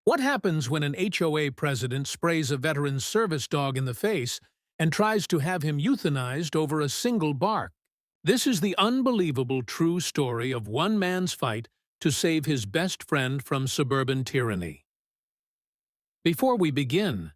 What happens when an HOA president sprays a veteran service dog in the face and tries to have him euthanized over a single bark? This is the unbelievable true story of one man's fight to save his best friend from suburban tyranny. Before we begin,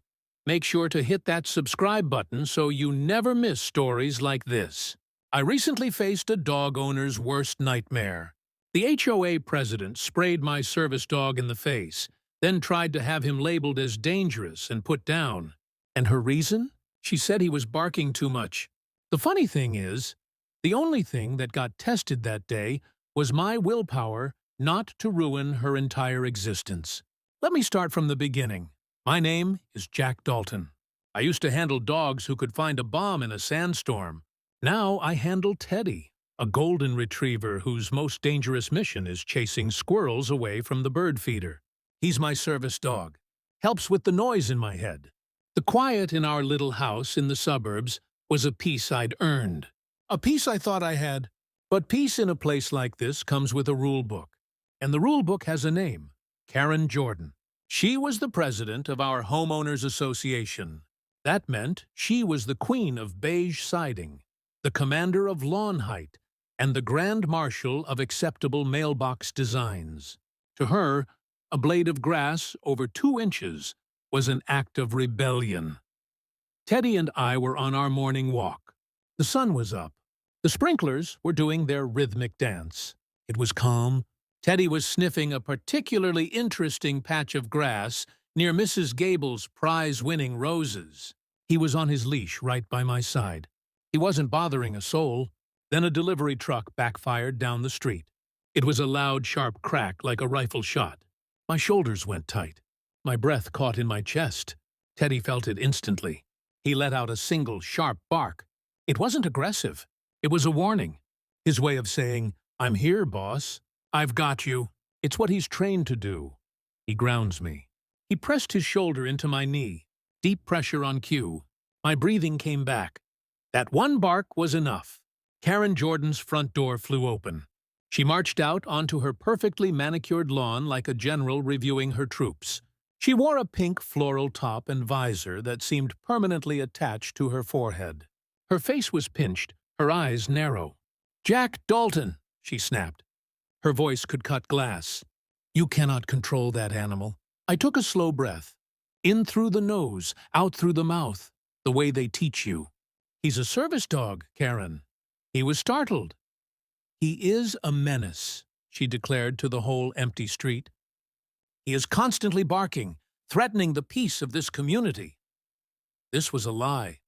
make sure to hit that subscribe button so you never miss stories like this. I recently faced a dog owner's worst nightmare. The HOA president sprayed my service dog in the face, then tried to have him labeled as dangerous and put down. And her reason? She said he was barking too much. The funny thing is, the only thing that got tested that day was my willpower not to ruin her entire existence. Let me start from the beginning. My name is Jack Dalton. I used to handle dogs who could find a bomb in a sandstorm. Now I handle Teddy, a golden retriever whose most dangerous mission is chasing squirrels away from the bird feeder. He's my service dog. Helps with the noise in my head. The quiet in our little house in the suburbs was a peace I'd earned. A peace I thought I had. But peace in a place like this comes with a rule book. And the rule book has a name, Karen Jordan. She was the president of our homeowners association. That meant she was the queen of beige siding, the commander of lawn height, and the grand marshal of acceptable mailbox designs. To her, a blade of grass over 2 inches was an act of rebellion. Teddy and I were on our morning walk. The sun was up. The sprinklers were doing their rhythmic dance. It was calm. Teddy was sniffing a particularly interesting patch of grass near Mrs. Gable's prize-winning roses. He was on his leash right by my side. He wasn't bothering a soul. Then a delivery truck backfired down the street. It was a loud, sharp crack like a rifle shot. My shoulders went tight. My breath caught in my chest. Teddy felt it instantly. He let out a single, sharp bark. It wasn't aggressive. It was a warning. His way of saying, "I'm here, boss. I've got you." It's what he's trained to do. He grounds me. He pressed his shoulder into my knee. Deep pressure on cue. My breathing came back. That one bark was enough. Karen Jordan's front door flew open. She marched out onto her perfectly manicured lawn like a general reviewing her troops. She wore a pink floral top and visor that seemed permanently attached to her forehead. Her face was pinched, her eyes narrow. "Jack Dalton," she snapped. Her voice could cut glass. "You cannot control that animal." I took a slow breath. In through the nose, out through the mouth, the way they teach you. "He's a service dog, Karen." He was startled. "He is a menace," she declared to the whole empty street. "He is constantly barking, threatening the peace of this community." This was a lie.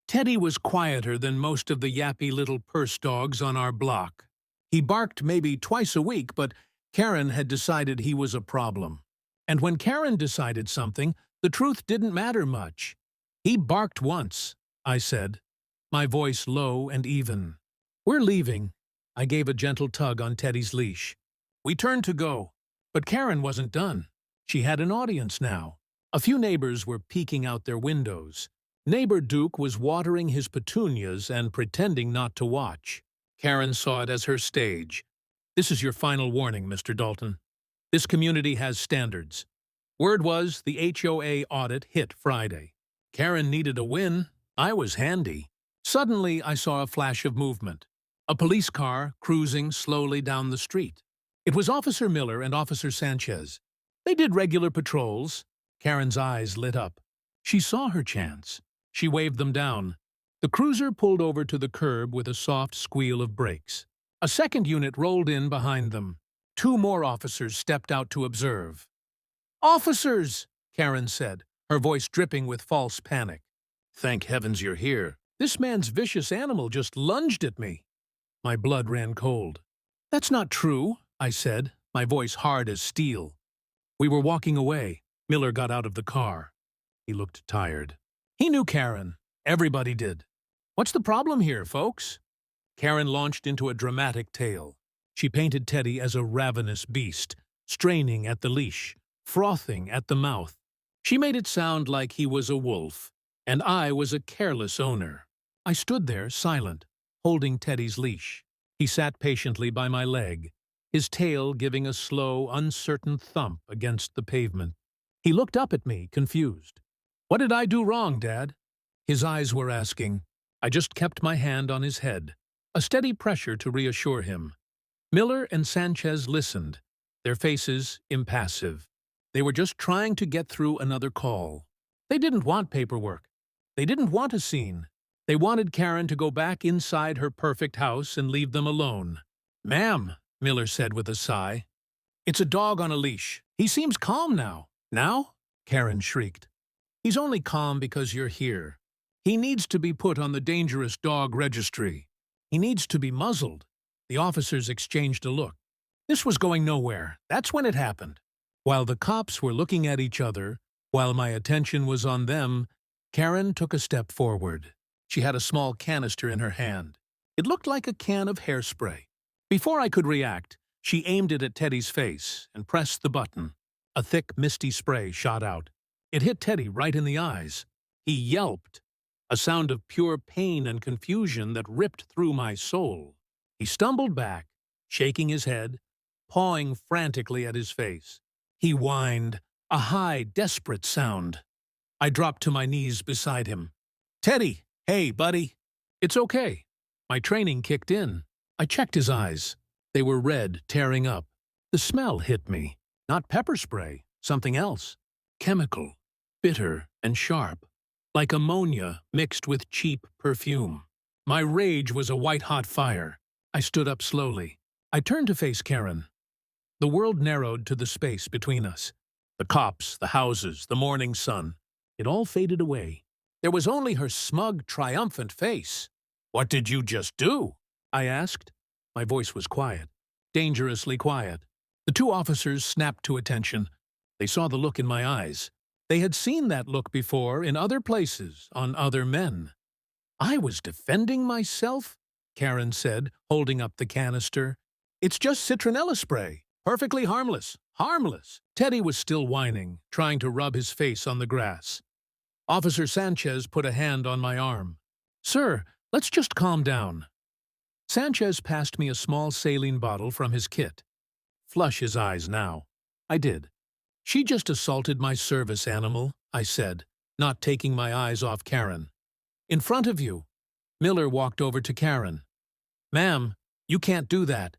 Teddy was quieter than most of the yappy little purse dogs on our block. He barked maybe twice a week, but Karen had decided he was a problem. And when Karen decided something, the truth didn't matter much. "He barked once," I said, my voice low and even. "We're leaving." I gave a gentle tug on Teddy's leash. We turned to go, but Karen wasn't done. She had an audience now. A few neighbors were peeking out their windows. Neighbor Duke was watering his petunias and pretending not to watch. Karen saw it as her stage. "This is your final warning, Mr. Dalton. This community has standards." Word was the HOA audit hit Friday. Karen needed a win. I was handy. Suddenly, I saw a flash of movement. A police car cruising slowly down the street. It was Officer Miller and Officer Sanchez. They did regular patrols. Karen's eyes lit up. She saw her chance. She waved them down. The cruiser pulled over to the curb with a soft squeal of brakes. A second unit rolled in behind them. 2 more officers stepped out to observe. "Officers!" Karen said, her voice dripping with false panic. "Thank heavens you're here. This man's vicious animal just lunged at me." My blood ran cold. "That's not true," I said, my voice hard as steel. We were walking away. Miller got out of the car. He looked tired. He knew Karen. Everybody did. "What's the problem here, folks?" Karen launched into a dramatic tale. She painted Teddy as a ravenous beast, straining at the leash, frothing at the mouth. She made it sound like he was a wolf, and I was a careless owner. I stood there, silent, holding Teddy's leash. He sat patiently by my leg, his tail giving a slow, uncertain thump against the pavement. He looked up at me, confused. "What did I do wrong, Dad?" His eyes were asking. I just kept my hand on his head, a steady pressure to reassure him. Miller and Sanchez listened, their faces impassive. They were just trying to get through another call. They didn't want paperwork. They didn't want a scene. They wanted Karen to go back inside her perfect house and leave them alone. "Ma'am," Miller said with a sigh, "it's a dog on a leash. He seems calm now." "Now?" Karen shrieked. "He's only calm because you're here. He needs to be put on the dangerous dog registry. He needs to be muzzled." The officers exchanged a look. This was going nowhere. That's when it happened. While the cops were looking at each other, while my attention was on them, Karen took a step forward. She had a small canister in her hand. It looked like a can of hairspray. Before I could react, she aimed it at Teddy's face and pressed the button. A thick, misty spray shot out. It hit Teddy right in the eyes. He yelped, a sound of pure pain and confusion that ripped through my soul. He stumbled back, shaking his head, pawing frantically at his face. He whined, a high, desperate sound. I dropped to my knees beside him. "Teddy, hey, buddy." "It's okay." My training kicked in. I checked his eyes. They were red, tearing up. The smell hit me. Not pepper spray, something else. Chemical, bitter and sharp, like ammonia mixed with cheap perfume. My rage was a white-hot fire. I stood up slowly. I turned to face Karen. The world narrowed to the space between us. The cops, the houses, the morning sun. It all faded away. There was only her smug, triumphant face. "What did you just do?" I asked. My voice was quiet, dangerously quiet. The two officers snapped to attention. They saw the look in my eyes. They had seen that look before in other places, on other men. "I was defending myself?" Karen said, holding up the canister. "It's just citronella spray. Perfectly harmless. Harmless." Teddy was still whining, trying to rub his face on the grass. Officer Sanchez put a hand on my arm. "Sir, let's just calm down." Sanchez passed me a small saline bottle from his kit. "Flush his eyes now." I did. "She just assaulted my service animal," I said, not taking my eyes off Karen. "In front of you." Miller walked over to Karen. "Ma'am, you can't do that.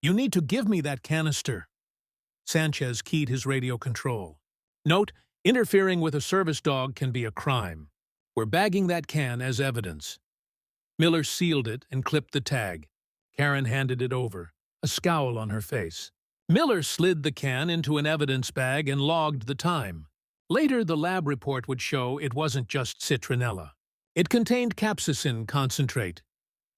You need to give me that canister." Sanchez keyed his radio control. "Note, interfering with a service dog can be a crime. We're bagging that can as evidence." Miller sealed it and clipped the tag. Karen handed it over, a scowl on her face. Miller slid the can into an evidence bag and logged the time. Later, the lab report would show it wasn't just citronella. It contained capsaicin concentrate.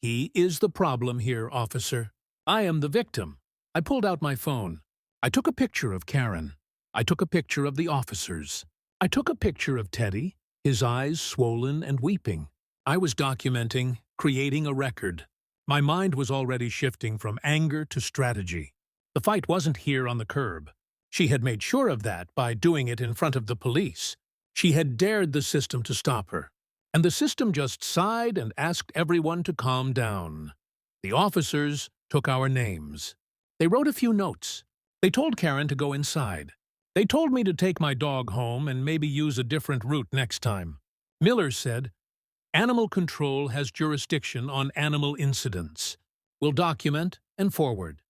"He is the problem here, officer. I am the victim." I pulled out my phone. I took a picture of Karen. I took a picture of the officers. I took a picture of Teddy, his eyes swollen and weeping. I was documenting, creating a record. My mind was already shifting from anger to strategy. The fight wasn't here on the curb. She had made sure of that by doing it in front of the police. She had dared the system to stop her. And the system just sighed and asked everyone to calm down. The officers took our names. They wrote a few notes. They told Karen to go inside. They told me to take my dog home and maybe use a different route next time. Miller said, "Animal control has jurisdiction on animal incidents. We'll document and forward."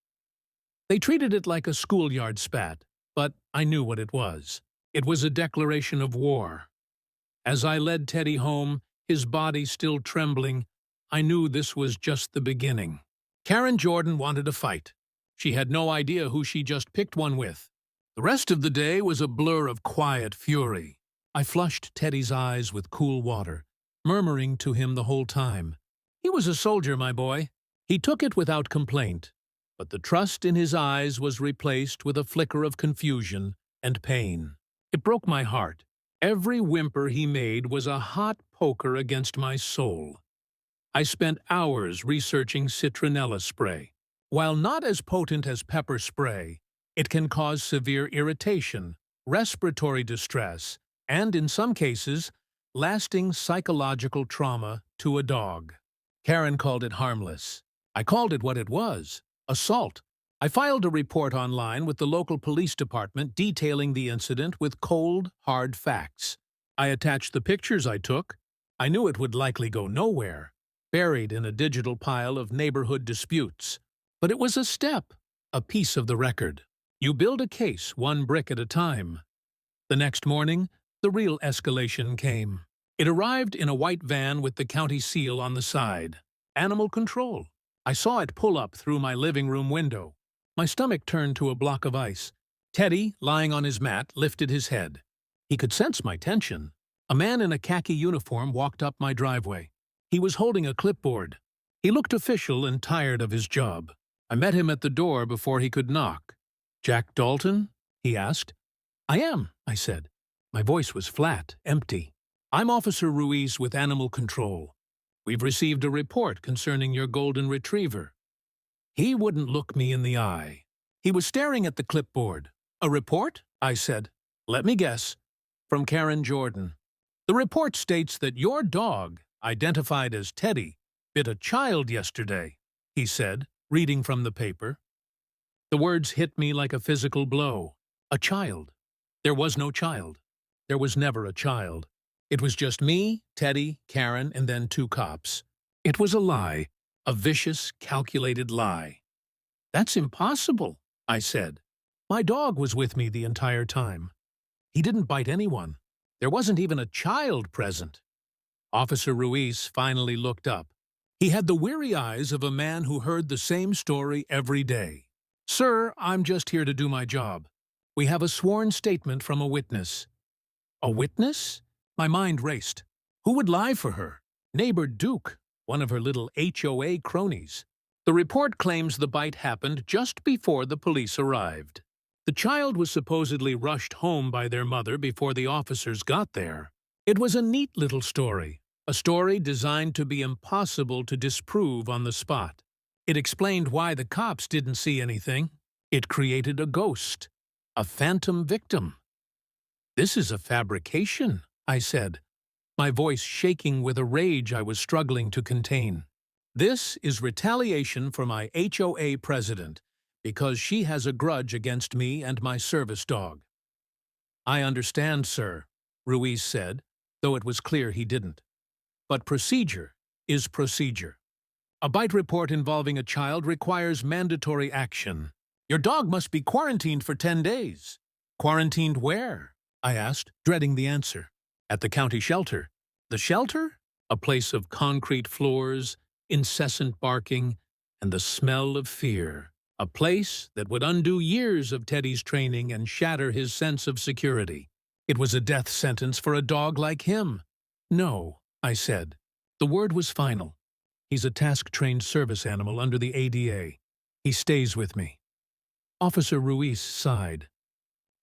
They treated it like a schoolyard spat, but I knew what it was. It was a declaration of war. As I led Teddy home, his body still trembling, I knew this was just the beginning. Karen Jordan wanted a fight. She had no idea who she just picked one with. The rest of the day was a blur of quiet fury. I flushed Teddy's eyes with cool water, murmuring to him the whole time. He was a soldier, my boy. He took it without complaint, but the trust in his eyes was replaced with a flicker of confusion and pain. It broke my heart. Every whimper he made was a hot poker against my soul. I spent hours researching citronella spray. While not as potent as pepper spray, it can cause severe irritation, respiratory distress, and, in some cases, lasting psychological trauma to a dog. Karen called it harmless. I called it what it was: assault. I filed a report online with the local police department detailing the incident with cold, hard facts. I attached the pictures I took. I knew it would likely go nowhere, buried in a digital pile of neighborhood disputes. But it was a step, a piece of the record. You build a case one brick at a time. The next morning, the real escalation came. It arrived in a white van with the county seal on the side. Animal control. I saw it pull up through my living room window. My stomach turned to a block of ice. Teddy, lying on his mat, lifted his head. He could sense my tension. A man in a khaki uniform walked up my driveway. He was holding a clipboard. He looked official and tired of his job. I met him at the door before he could knock. "Jack Dalton?" he asked. "I am," I said. My voice was flat, empty. "I'm Officer Ruiz with Animal Control. We've received a report concerning your golden retriever." He wouldn't look me in the eye. He was staring at the clipboard. "A report?" I said. "Let me guess. From Karen Jordan. The report states that your dog, identified as Teddy, bit a child yesterday," he said, reading from the paper. The words hit me like a physical blow. A child. There was no child. There was never a child. It was just me, Teddy, Karen, and then 2 cops. It was a lie, a vicious, calculated lie. "That's impossible," I said. "My dog was with me the entire time. He didn't bite anyone. There wasn't even a child present." Officer Ruiz finally looked up. He had the weary eyes of a man who heard the same story every day. "Sir, I'm just here to do my job. We have a sworn statement from a witness." A witness? My mind raced. Who would lie for her? Neighbor Duke, one of her little HOA cronies. The report claims the bite happened just before the police arrived. The child was supposedly rushed home by their mother before the officers got there. It was a neat little story, a story designed to be impossible to disprove on the spot. It explained why the cops didn't see anything. It created a ghost, a phantom victim. "This is a fabrication," I said, my voice shaking with a rage I was struggling to contain. "This is retaliation for my HOA president, because she has a grudge against me and my service dog." "I understand, sir," Ruiz said, though it was clear he didn't. "But procedure is procedure. A bite report involving a child requires mandatory action. Your dog must be quarantined for 10 days. "Quarantined where?" I asked, dreading the answer. "At the county shelter." The shelter? A place of concrete floors, incessant barking, and the smell of fear. A place that would undo years of Teddy's training and shatter his sense of security. It was a death sentence for a dog like him. "No," I said. The word was final. "He's a task-trained service animal under the ADA. He stays with me." Officer Ruiz sighed.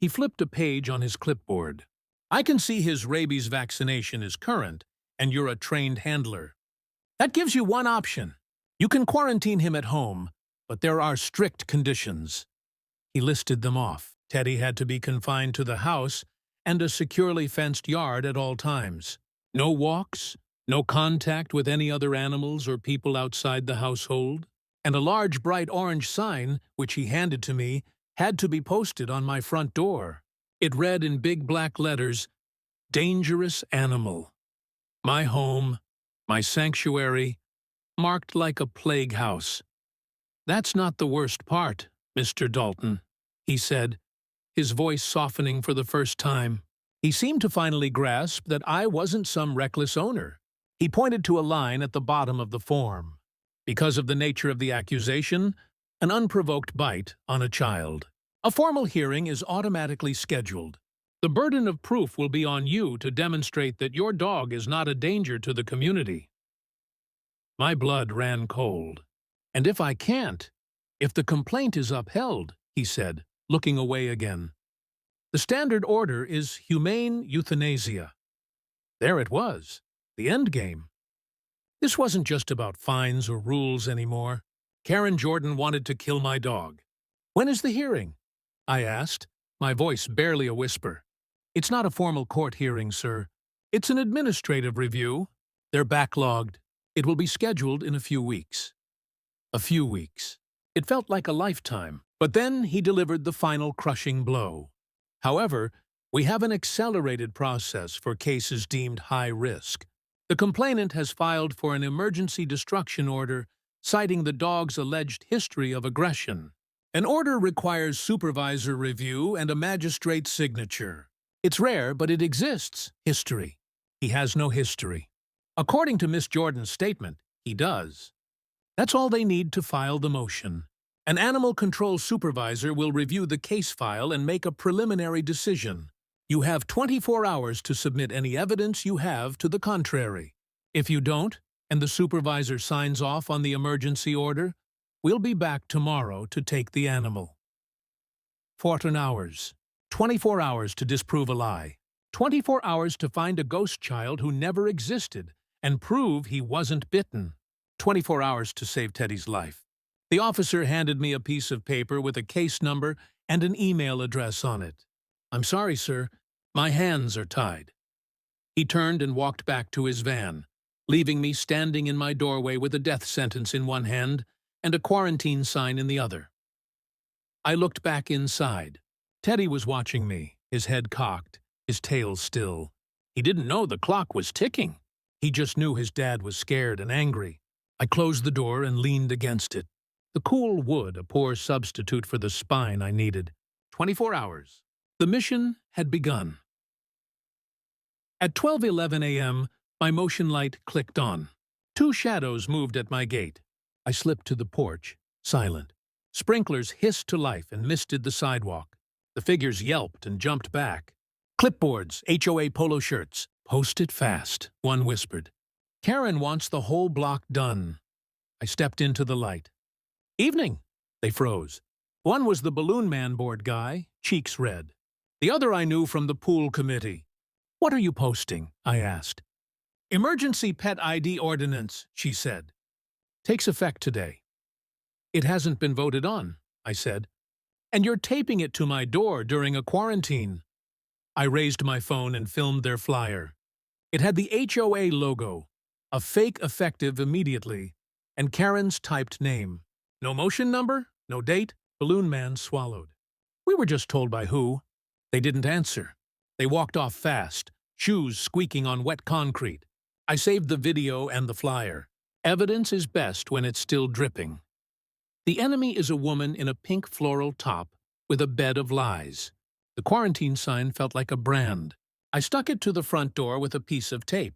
He flipped a page on his clipboard. "I can see his rabies vaccination is current, and you're a trained handler. That gives you one option. You can quarantine him at home, but there are strict conditions." He listed them off. Teddy had to be confined to the house and a securely fenced yard at all times. No walks, no contact with any other animals or people outside the household, and a large bright orange sign, which he handed to me, had to be posted on my front door. It read in big black letters, "Dangerous animal. My home, my sanctuary, marked like a plague house." "That's not the worst part, Mr. Dalton," he said, his voice softening for the first time. He seemed to finally grasp that I wasn't some reckless owner. He pointed to a line at the bottom of the form. "Because of the nature of the accusation, an unprovoked bite on a child. A formal hearing is automatically scheduled. The burden of proof will be on you to demonstrate that your dog is not a danger to the community." My blood ran cold. "And if I can't, if the complaint is upheld," he said, looking away again, "the standard order is humane euthanasia." There it was, the end game. This wasn't just about fines or rules anymore. Karen Jordan wanted to kill my dog. "When is the hearing?" I asked, my voice barely a whisper. "It's not a formal court hearing, sir. It's an administrative review. They're backlogged. It will be scheduled in a few weeks." A few weeks. It felt like a lifetime, but then he delivered the final crushing blow. However, we have an accelerated process for cases deemed high risk. The complainant has filed for an emergency destruction order, citing the dog's alleged history of aggression. An order requires supervisor review and a magistrate's signature. It's rare, but it exists. History. He has no history. According to Miss Jordan's statement, he does. That's all they need to file the motion. An animal control supervisor will review the case file and make a preliminary decision. You have 24 hours to submit any evidence you have to the contrary. If you don't, and the supervisor signs off on the emergency order, we'll be back tomorrow to take the animal. 14 hours. 24 hours to disprove a lie. 24 hours to find a ghost child who never existed and prove he wasn't bitten. 24 hours to save Teddy's life. The officer handed me a piece of paper with a case number and an email address on it. "I'm sorry, sir. My hands are tied." He turned and walked back to his van, leaving me standing in my doorway with a death sentence in one hand and a quarantine sign in the other. I looked back inside. Teddy was watching me, his head cocked, his tail still. He didn't know the clock was ticking. He just knew his dad was scared and angry. I closed the door and leaned against it. The cool wood, a poor substitute for the spine I needed. 24 hours. The mission had begun. At 12:11 a.m., my motion light clicked on. 2 shadows moved at my gate. I slipped to the porch, silent. Sprinklers hissed to life and misted the sidewalk. The figures yelped and jumped back. "Clipboards, HOA polo shirts. Post it fast," one whispered. "Karen wants the whole block done." I stepped into the light. "Evening." They froze. One was the Balloon Man board guy, cheeks red. The other I knew from the pool committee. "What are you posting?" I asked. "Emergency pet ID ordinance," she said. "Takes effect today." "It hasn't been voted on," I said. "And you're taping it to my door during a quarantine." I raised my phone and filmed their flyer. It had the HOA logo, a fake effective immediately, and Karen's typed name. No motion number, no date. Balloon Man swallowed. "We were just told by who." They didn't answer. They walked off fast, shoes squeaking on wet concrete. I saved the video and the flyer. Evidence is best when it's still dripping. The enemy is a woman in a pink floral top with a bed of lies. The quarantine sign felt like a brand. I stuck it to the front door with a piece of tape.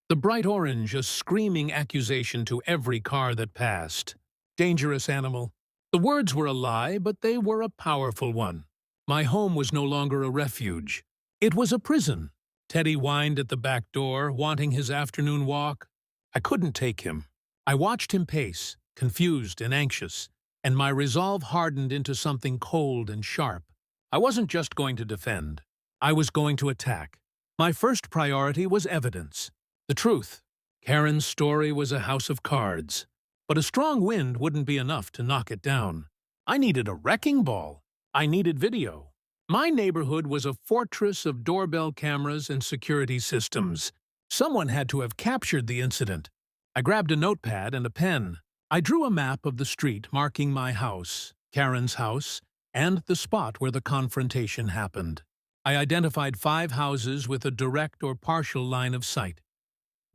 The bright orange, a screaming accusation to every car that passed. "Dangerous animal." The words were a lie, but they were a powerful one. My home was no longer a refuge. It was a prison. Teddy whined at the back door, wanting his afternoon walk. I couldn't take him. I watched him pace, confused and anxious, and my resolve hardened into something cold and sharp. I wasn't just going to defend. I was going to attack. My first priority was evidence. The truth. Karen's story was a house of cards. But a strong wind wouldn't be enough to knock it down. I needed a wrecking ball. I needed video. My neighborhood was a fortress of doorbell cameras and security systems. Someone had to have captured the incident. I grabbed a notepad and a pen. I drew a map of the street marking my house, Karen's house, and the spot where the confrontation happened. I identified 5 houses with a direct or partial line of sight.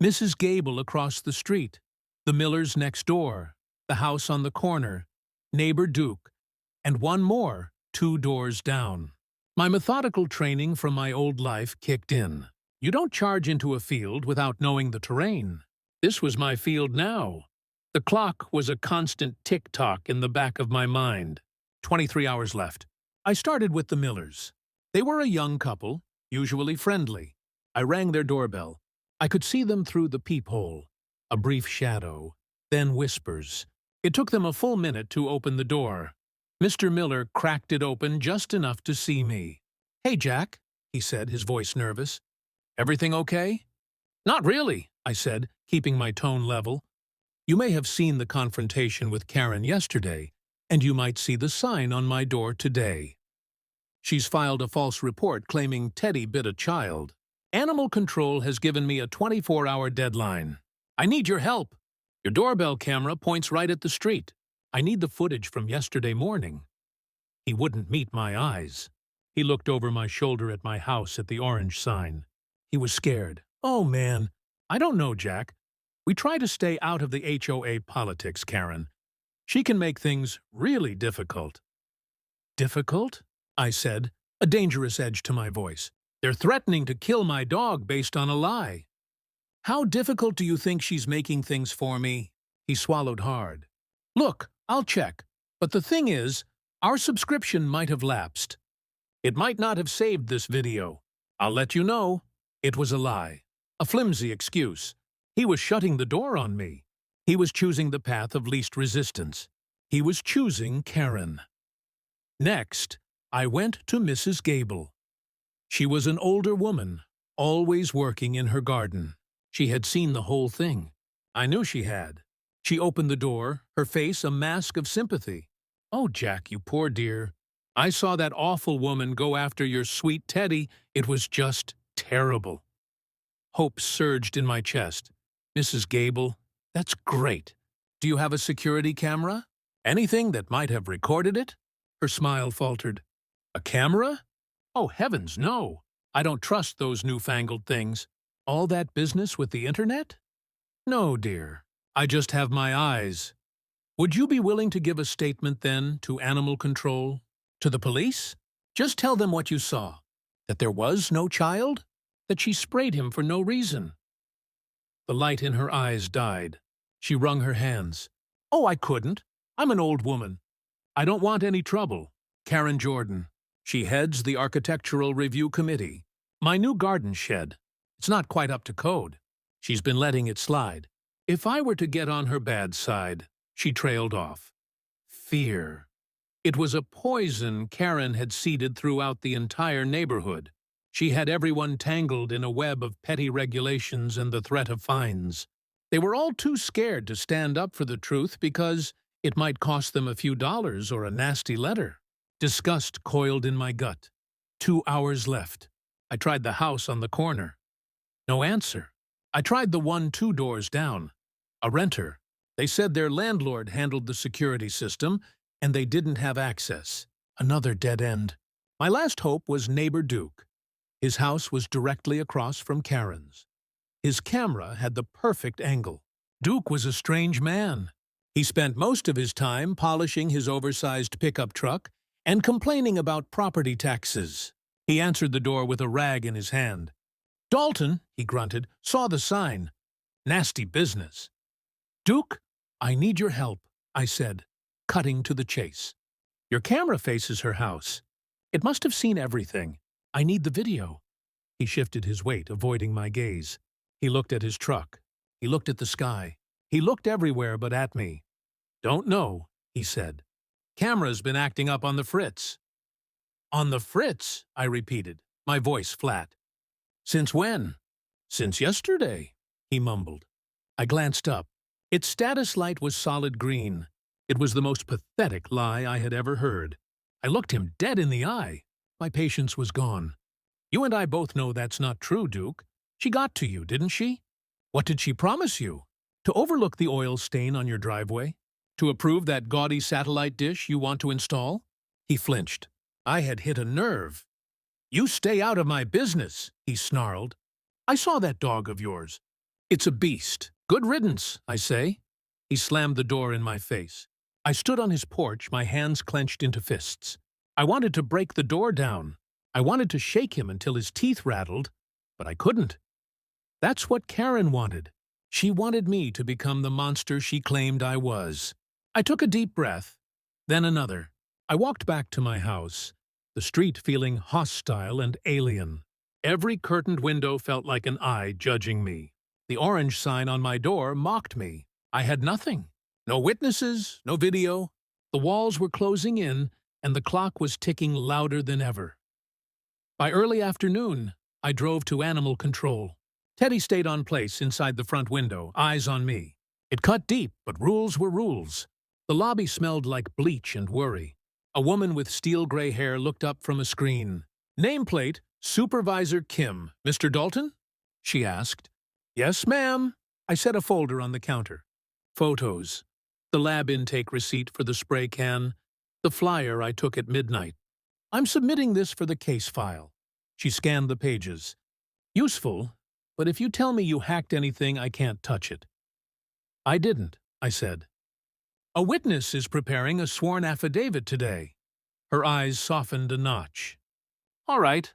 Mrs. Gable across the street, the Millers next door, the house on the corner, neighbor Duke, and one more, 2 doors down. My methodical training from my old life kicked in. You don't charge into a field without knowing the terrain. This was my field now. The clock was a constant tick-tock in the back of my mind. 23 hours left. I started with the Millers. They were a young couple, usually friendly. I rang their doorbell. I could see them through the peephole. A brief shadow, then whispers. It took them a full minute to open the door. Mr. Miller cracked it open just enough to see me. "Hey, Jack," he said, his voice nervous. "Everything okay?" "Not really," I said, keeping my tone level. "You may have seen the confrontation with Karen yesterday, and you might see the sign on my door today. She's filed a false report claiming Teddy bit a child. Animal control has given me a 24-hour deadline. I need your help. Your doorbell camera points right at the street. I need the footage from yesterday morning. He wouldn't meet my eyes. He looked over my shoulder at my house at the orange sign. He was scared. Oh, man. I don't know, Jack. We try to stay out of the HOA politics, Karen. She can make things really difficult. Difficult? I said, a dangerous edge to my voice. They're threatening to kill my dog based on a lie. How difficult do you think she's making things for me? He swallowed hard. Look, I'll check. But the thing is, our subscription might have lapsed. It might not have saved this video. I'll let you know. It was a lie. A flimsy excuse. He was shutting the door on me. He was choosing the path of least resistance. He was choosing Karen. Next, I went to Mrs. Gable. She was an older woman, always working in her garden. She had seen the whole thing. I knew she had. She opened the door, her face a mask of sympathy. Oh, Jack, you poor dear. I saw that awful woman go after your sweet Teddy. It was just terrible. Hope surged in my chest. Mrs. Gable, that's great. Do you have a security camera? Anything that might have recorded it? Her smile faltered. A camera? Oh, heavens, no. I don't trust those newfangled things. All that business with the internet? No, dear. I just have my eyes. Would you be willing to give a statement, then, to animal control? To the police? Just tell them what you saw. That there was no child? That she sprayed him for no reason? The light in her eyes died. She wrung her hands. Oh, I couldn't. I'm an old woman. I don't want any trouble. Karen Jordan. She heads the Architectural Review Committee. My new garden shed. It's not quite up to code. She's been letting it slide. If I were to get on her bad side, she trailed off. Fear. It was a poison Karen had seeded throughout the entire neighborhood. She had everyone tangled in a web of petty regulations and the threat of fines. They were all too scared to stand up for the truth because it might cost them a few dollars or a nasty letter. Disgust coiled in my gut. 2 hours left. I tried the house on the corner. No answer. I tried the one 2 doors down. A renter. They said their landlord handled the security system and they didn't have access. Another dead end. My last hope was neighbor Duke. His house was directly across from Karen's. His camera had the perfect angle. Duke was a strange man. He spent most of his time polishing his oversized pickup truck and complaining about property taxes. He answered the door with a rag in his hand. Dalton, he grunted, saw the sign. Nasty business. Duke, I need your help, I said, cutting to the chase. Your camera faces her house. It must have seen everything. I need the video. He shifted his weight, avoiding my gaze. He looked at his truck. He looked at the sky. He looked everywhere but at me. Don't know, he said. Camera's been acting up on the fritz. On the fritz, I repeated, my voice flat. Since when? Since yesterday, he mumbled. I glanced up. Its status light was solid green. It was the most pathetic lie I had ever heard. I looked him dead in the eye. My patience was gone. You and I both know that's not true, Duke. She got to you, didn't she? What did she promise you? To overlook the oil stain on your driveway? To approve that gaudy satellite dish you want to install? He flinched. I had hit a nerve. You stay out of my business, he snarled. I saw that dog of yours. It's a beast. Good riddance, I say. He slammed the door in my face. I stood on his porch, my hands clenched into fists. I wanted to break the door down. I wanted to shake him until his teeth rattled, but I couldn't. That's what Karen wanted. She wanted me to become the monster she claimed I was. I took a deep breath, then another. I walked back to my house, the street feeling hostile and alien. Every curtained window felt like an eye judging me. The orange sign on my door mocked me. I had nothing. No witnesses, no video. The walls were closing in, and the clock was ticking louder than ever. By early afternoon, I drove to animal control. Teddy stayed on place inside the front window, eyes on me. It cut deep, but rules were rules. The lobby smelled like bleach and worry. A woman with steel-gray hair looked up from a screen. Nameplate, Supervisor Kim. Mr. Dalton? She asked. Yes, ma'am. I set a folder on the counter. Photos. the lab intake receipt for the spray can, the flyer I took at midnight. I'm submitting this for the case file. She scanned the pages. Useful, but if you tell me you hacked anything, I can't touch it. I didn't, I said. A witness is preparing a sworn affidavit today. Her eyes softened a notch. All right.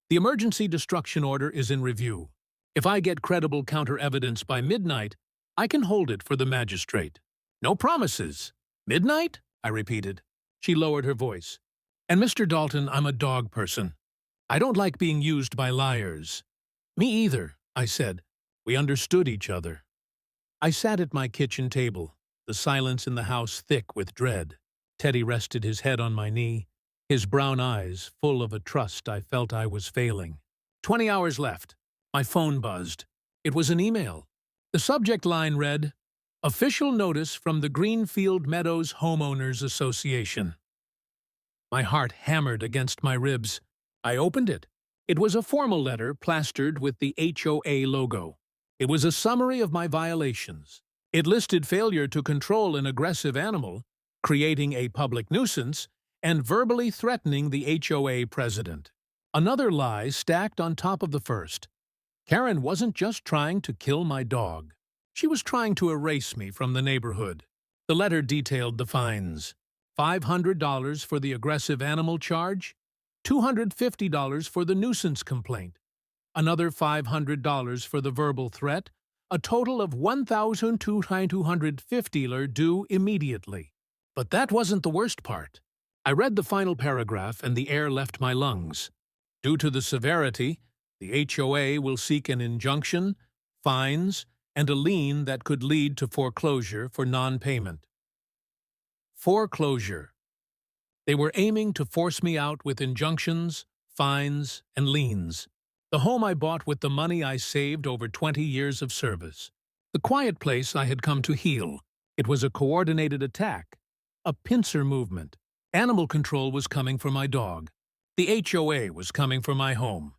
The emergency destruction order is in review. If I get credible counter-evidence by midnight, I can hold it for the magistrate. No promises. Midnight? I repeated. She lowered her voice. And Mr. Dalton, I'm a dog person. I don't like being used by liars. Me either, I said. We understood each other. I sat at my kitchen table, the silence in the house thick with dread. Teddy rested his head on my knee, his brown eyes full of a trust I felt I was failing. 20 hours left. My phone buzzed. It was an email. The subject line read, Official notice from the Greenfield Meadows Homeowners Association. My heart hammered against my ribs. I opened it. It was a formal letter plastered with the HOA logo. It was a summary of my violations. It listed failure to control an aggressive animal, creating a public nuisance, and verbally threatening the HOA president. Another lie stacked on top of the first. Karen wasn't just trying to kill my dog. She was trying to erase me from the neighborhood. The letter detailed the fines. $500 for the aggressive animal charge, $250 for the nuisance complaint, another $500 for the verbal threat, a total of $1,250 due immediately. But that wasn't the worst part. I read the final paragraph and the air left my lungs. Due to the severity, the HOA will seek an injunction, fines, and a lien that could lead to foreclosure for non-payment. Foreclosure. They were aiming to force me out with injunctions, fines, and liens. The home I bought with the money I saved over 20 years of service. The quiet place I had come to heal. It was a coordinated attack, a pincer movement. Animal control was coming for my dog. The HOA was coming for my home.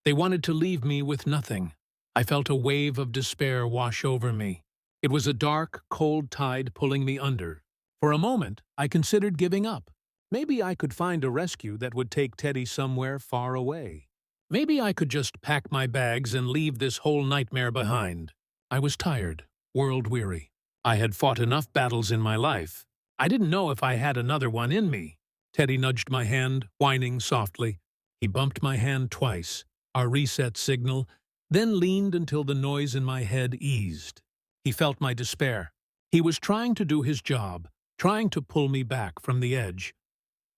They wanted to leave me with nothing. I felt a wave of despair wash over me. It was a dark, cold tide pulling me under. For a moment, I considered giving up. Maybe I could find a rescue that would take Teddy somewhere far away. Maybe I could just pack my bags and leave this whole nightmare behind. I was tired, world-weary. I had fought enough battles in my life. I didn't know if I had another one in me. Teddy nudged my hand, whining softly. He bumped my hand twice, our reset signal, then leaned until the noise in my head eased. He felt my despair. He was trying to do his job, trying to pull me back from the edge.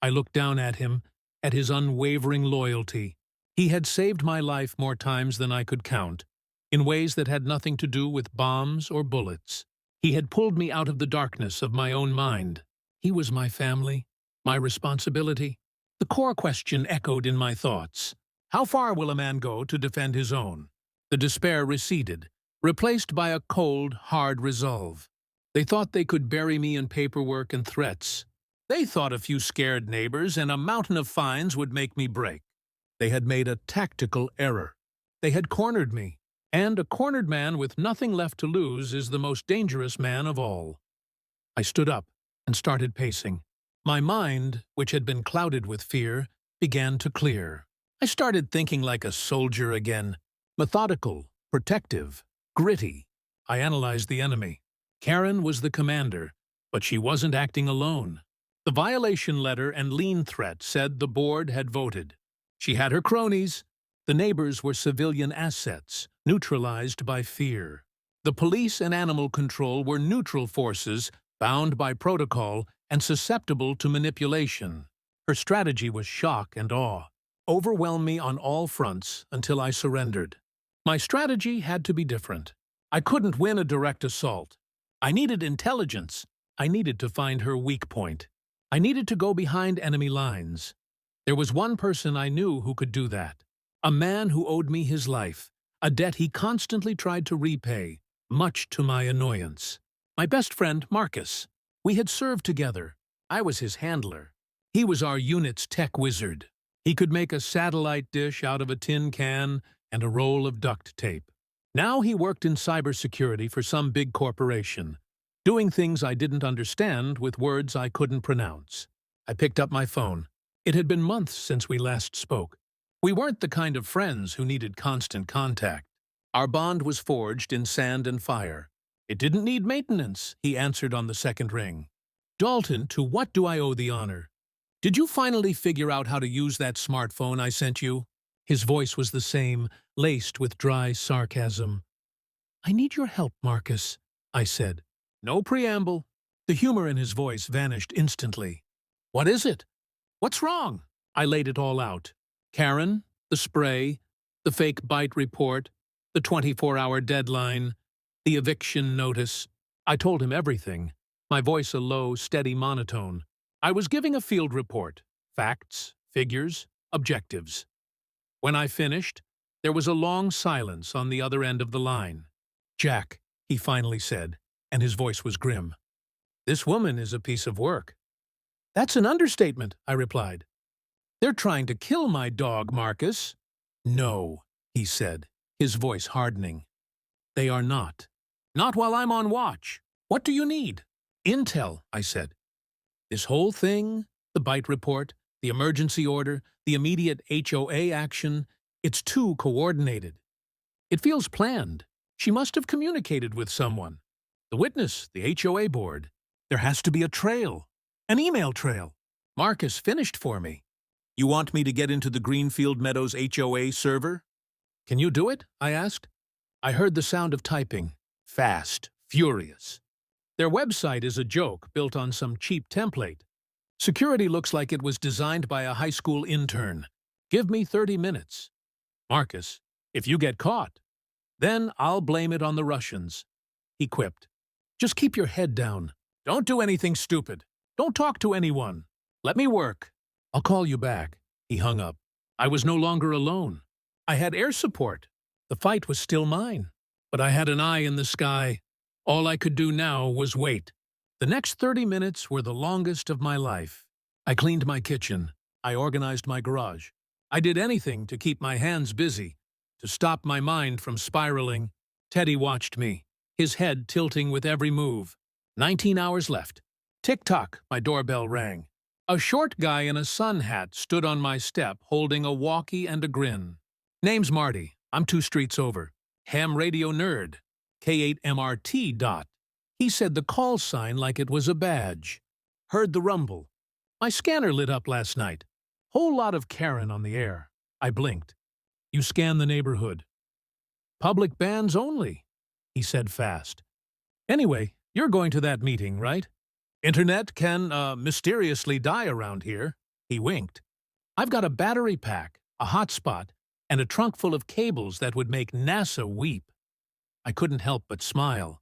I looked down at him, at his unwavering loyalty. He had saved my life more times than I could count, in ways that had nothing to do with bombs or bullets. He had pulled me out of the darkness of my own mind. He was my family, my responsibility. The core question echoed in my thoughts. How far will a man go to defend his own? The despair receded, replaced by a cold, hard resolve. They thought they could bury me in paperwork and threats. They thought a few scared neighbors and a mountain of fines would make me break. They had made a tactical error. They had cornered me, and a cornered man with nothing left to lose is the most dangerous man of all. I stood up and started pacing. My mind, which had been clouded with fear, began to clear. I started thinking like a soldier again, methodical, protective, gritty. I analyzed the enemy. Karen was the commander, but she wasn't acting alone. The violation letter and lien threat said the board had voted. She had her cronies. The neighbors were civilian assets, neutralized by fear. The police and animal control were neutral forces, bound by protocol and susceptible to manipulation. Her strategy was shock and awe. Overwhelm me on all fronts until I surrendered. My strategy had to be different. I couldn't win a direct assault. I needed intelligence. I needed to find her weak point. I needed to go behind enemy lines. There was one person I knew who could do that. A man who owed me his life, a debt he constantly tried to repay, much to my annoyance. My best friend, Marcus. We had served together. I was his handler. He was our unit's tech wizard. He could make a satellite dish out of a tin can and a roll of duct tape. Now he worked in cybersecurity for some big corporation. doing things I didn't understand with words I couldn't pronounce. I picked up my phone. It had been months since we last spoke. We weren't the kind of friends who needed constant contact. Our bond was forged in sand and fire. It didn't need maintenance, he answered on the second ring. Dalton, to what do I owe the honor? Did you finally figure out how to use that smartphone I sent you? His voice was the same, laced with dry sarcasm. I need your help, Marcus, I said. No preamble. The humor in his voice vanished instantly. What is it? What's wrong? I laid it all out. Karen, the spray, the fake bite report, the 24-hour deadline, the eviction notice. I told him everything, my voice a low, steady monotone. I was giving a field report, facts, figures, objectives. When I finished, there was a long silence on the other end of the line. Jack, he finally said, and his voice was grim. This woman is a piece of work. That's an understatement, I replied. They're trying to kill my dog, Marcus. No, he said, his voice hardening. They are not. Not while I'm on watch. What do you need? Intel, I said. This whole thing, the bite report, the emergency order, the immediate HOA action, it's too coordinated. It feels planned. She must have communicated with someone. The witness, the HOA board. There has to be a trail. An email trail. Marcus finished for me. You want me to get into the Greenfield Meadows HOA server? Can you do it? I asked. I heard the sound of typing. Fast, furious. Their website is a joke built on some cheap template. Security looks like it was designed by a high school intern. Give me 30 minutes. Marcus, if you get caught, then I'll blame it on the Russians. He quipped. Just keep your head down. Don't do anything stupid. Don't talk to anyone. Let me work. I'll call you back. He hung up. I was no longer alone. I had air support. The fight was still mine. But I had an eye in the sky. All I could do now was wait. The next 30 minutes were the longest of my life. I cleaned my kitchen. I organized my garage. I did anything to keep my hands busy, to stop my mind from spiraling. Teddy watched me, his head tilting with every move. 19 hours left. Tick-tock, my doorbell rang. A short guy in a sun hat stood on my step holding a walkie and a grin. Name's Marty. I'm 2 streets over. Ham radio nerd. K8MRT dot. He said the call sign like it was a badge. Heard the rumble. My scanner lit up last night. Whole lot of Karen on the air. I blinked. You scan the neighborhood. Public bands only, he said fast. Anyway, you're going to that meeting, right? Internet can, mysteriously die around here. He winked. I've got a battery pack, a hotspot, and a trunk full of cables that would make NASA weep. I couldn't help but smile.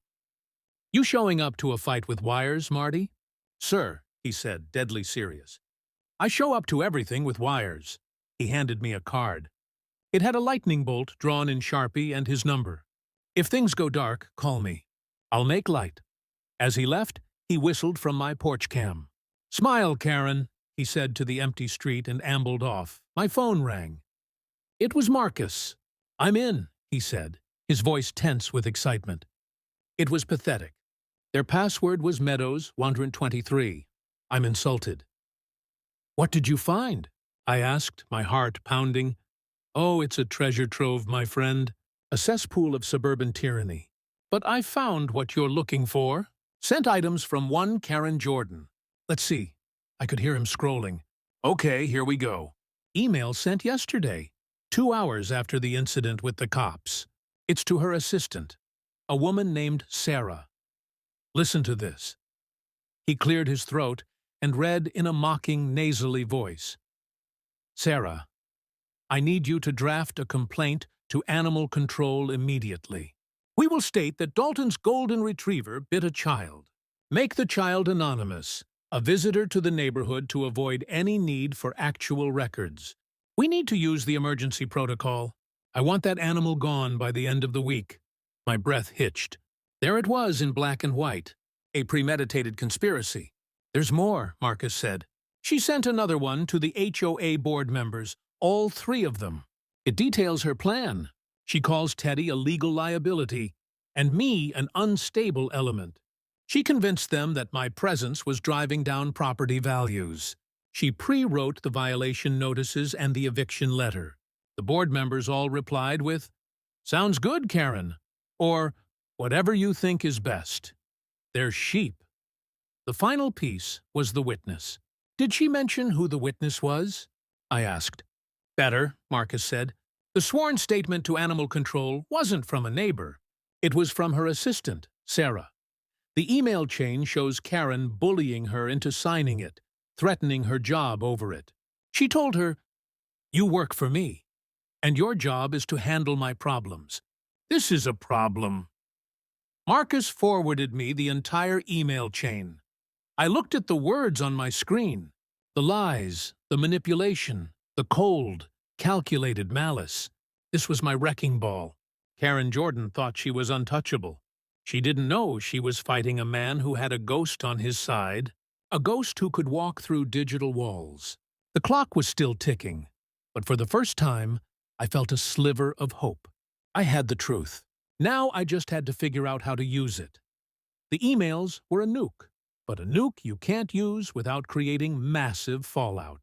You showing up to a fight with wires, Marty? Sir, he said, deadly serious. I show up to everything with wires. He handed me a card. It had a lightning bolt drawn in Sharpie and his number. If things go dark, call me. I'll make light. As he left, he whistled from my porch cam. Smile, Karen, he said to the empty street and ambled off. My phone rang. It was Marcus. I'm in, he said, his voice tense with excitement. It was pathetic. Their password was Meadows 123. I'm insulted. What did you find? I asked, my heart pounding. Oh, it's a treasure trove, my friend. A cesspool of suburban tyranny. But I found what you're looking for. Sent items from one Karen Jordan. Let's see. I could hear him scrolling. Okay, here we go. Email sent yesterday, 2 hours after the incident with the cops. It's to her assistant, a woman named Sarah. Listen to this. He cleared his throat and read in a mocking, nasally voice. Sarah, I need you to draft a complaint to animal control immediately. We will state that Dalton's golden retriever bit a child. Make the child anonymous, a visitor to the neighborhood to avoid any need for actual records. We need to use the emergency protocol. I want that animal gone by the end of the week. My breath hitched. There it was in black and white. A premeditated conspiracy. There's more, Marcus said. She sent another one to the HOA board members, all 3 of them. It details her plan. She calls Teddy a legal liability, and me an unstable element. She convinced them that my presence was driving down property values. She pre-wrote the violation notices and the eviction letter. The board members all replied with, "Sounds good, Karen," or "Whatever you think is best." They're sheep. The final piece was the witness. "Did she mention who the witness was?" I asked. "Better," Marcus said. "The sworn statement to animal control wasn't from a neighbor. It was from her assistant, Sarah. The email chain shows Karen bullying her into signing it, threatening her job over it. She told her, 'You work for me, and your job is to handle my problems.' This is a problem." Marcus forwarded me the entire email chain. I looked at the words on my screen. The lies, the manipulation, the cold, calculated malice. This was my wrecking ball. Karen Jordan thought she was untouchable. She didn't know she was fighting a man who had a ghost on his side, a ghost who could walk through digital walls. The clock was still ticking, but for the first time, I felt a sliver of hope. I had the truth. Now I just had to figure out how to use it. The emails were a nuke, but a nuke you can't use without creating massive fallout.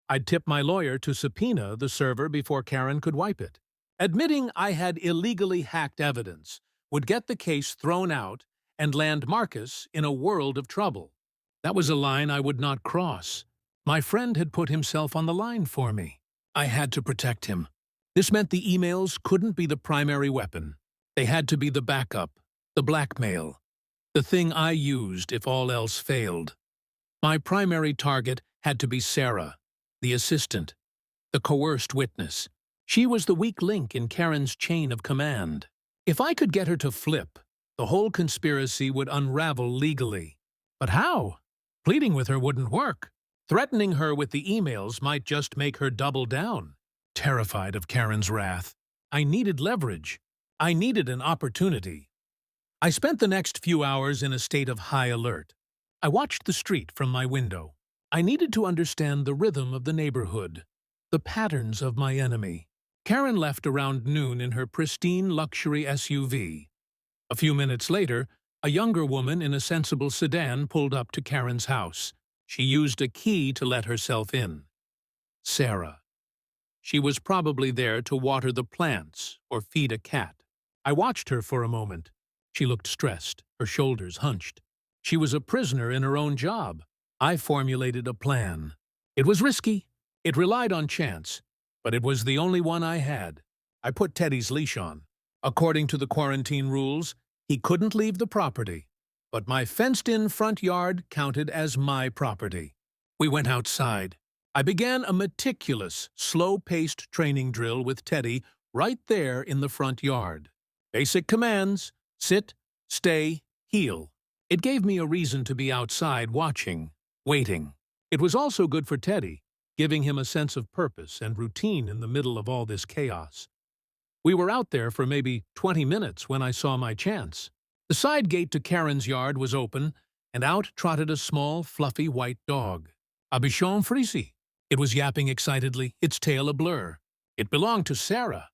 I'd tipped my lawyer to subpoena the server before Karen could wipe it. Admitting I had illegally hacked evidence would get the case thrown out and land Marcus in a world of trouble. That was a line I would not cross. My friend had put himself on the line for me. I had to protect him. This meant the emails couldn't be the primary weapon. They had to be the backup, the blackmail, the thing I used if all else failed. My primary target had to be Sarah, the assistant, the coerced witness. She was the weak link in Karen's chain of command. If I could get her to flip, the whole conspiracy would unravel legally. But how? Pleading with her wouldn't work. Threatening her with the emails might just make her double down. Terrified of Karen's wrath, I needed leverage. I needed an opportunity. I spent the next few hours in a state of high alert. I watched the street from my window. I needed to understand the rhythm of the neighborhood, the patterns of my enemy. Karen left around noon in her pristine luxury SUV. A few minutes later, a younger woman in a sensible sedan pulled up to Karen's house. She used a key to let herself in. Sarah. She was probably there to water the plants or feed a cat. I watched her for a moment. She looked stressed, her shoulders hunched. She was a prisoner in her own job. I formulated a plan. It was risky. It relied on chance. But it was the only one I had. I put Teddy's leash on. According to the quarantine rules, he couldn't leave the property. But my fenced-in front yard counted as my property. We went outside. I began a meticulous, slow-paced training drill with Teddy right there in the front yard. Basic commands: sit, stay, heel. It gave me a reason to be outside watching, waiting. It was also good for Teddy, giving him a sense of purpose and routine in the middle of all this chaos. We were out there for maybe 20 minutes when I saw my chance. The side gate to Karen's yard was open, and out trotted a small, fluffy white dog. A bichon frise. It was yapping excitedly, its tail a blur. It belonged to Sarah.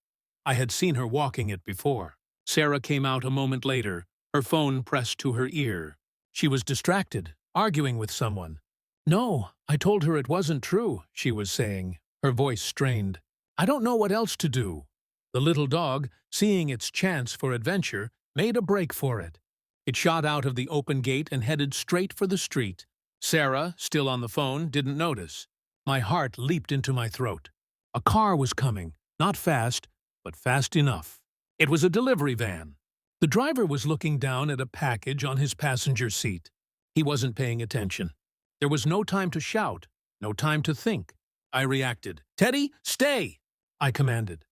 I had seen her walking it before. Sarah came out a moment later, her phone pressed to her ear. She was distracted, arguing with someone. "No, I told her it wasn't true," she was saying, her voice strained. "I don't know what else to do." The little dog, seeing its chance for adventure, made a break for it. It shot out of the open gate and headed straight for the street. Sarah, still on the phone, didn't notice. My heart leaped into my throat. A car was coming, not fast, but fast enough. It was a delivery van. The driver was looking down at a package on his passenger seat. He wasn't paying attention. There was no time to shout, no time to think. I reacted. "Teddy, stay!" I commanded.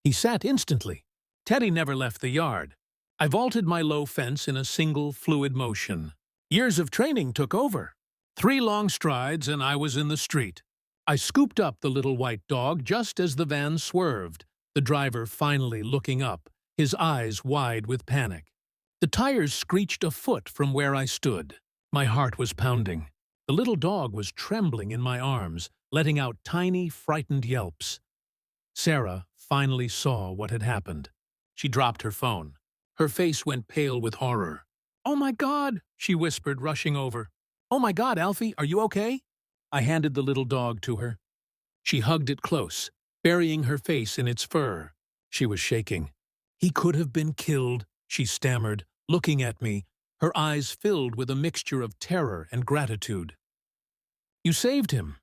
He sat instantly. Teddy never left the yard. I vaulted my low fence in a single, fluid motion. Years of training took over. 3 long strides and I was in the street. I scooped up the little white dog just as the van swerved, the driver finally looking up, his eyes wide with panic. The tires screeched a foot from where I stood. My heart was pounding. The little dog was trembling in my arms, letting out tiny, frightened yelps. Sarah finally saw what had happened. She dropped her phone. Her face went pale with horror. "Oh my God," she whispered, rushing over. "Oh my God, Alfie, are you okay?" I handed the little dog to her. She hugged it close, burying her face in its fur. She was shaking. "He could have been killed," she stammered, looking at me, her eyes filled with a mixture of terror and gratitude. "You saved him."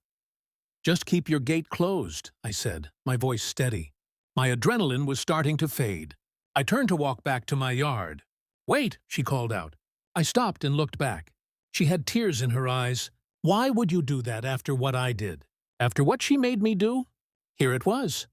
"Just keep your gate closed," I said, my voice steady. My adrenaline was starting to fade. I turned to walk back to my yard. "Wait," she called out. I stopped and looked back. She had tears in her eyes. "Why would you do that after what I did? After what she made me do?" Here it was.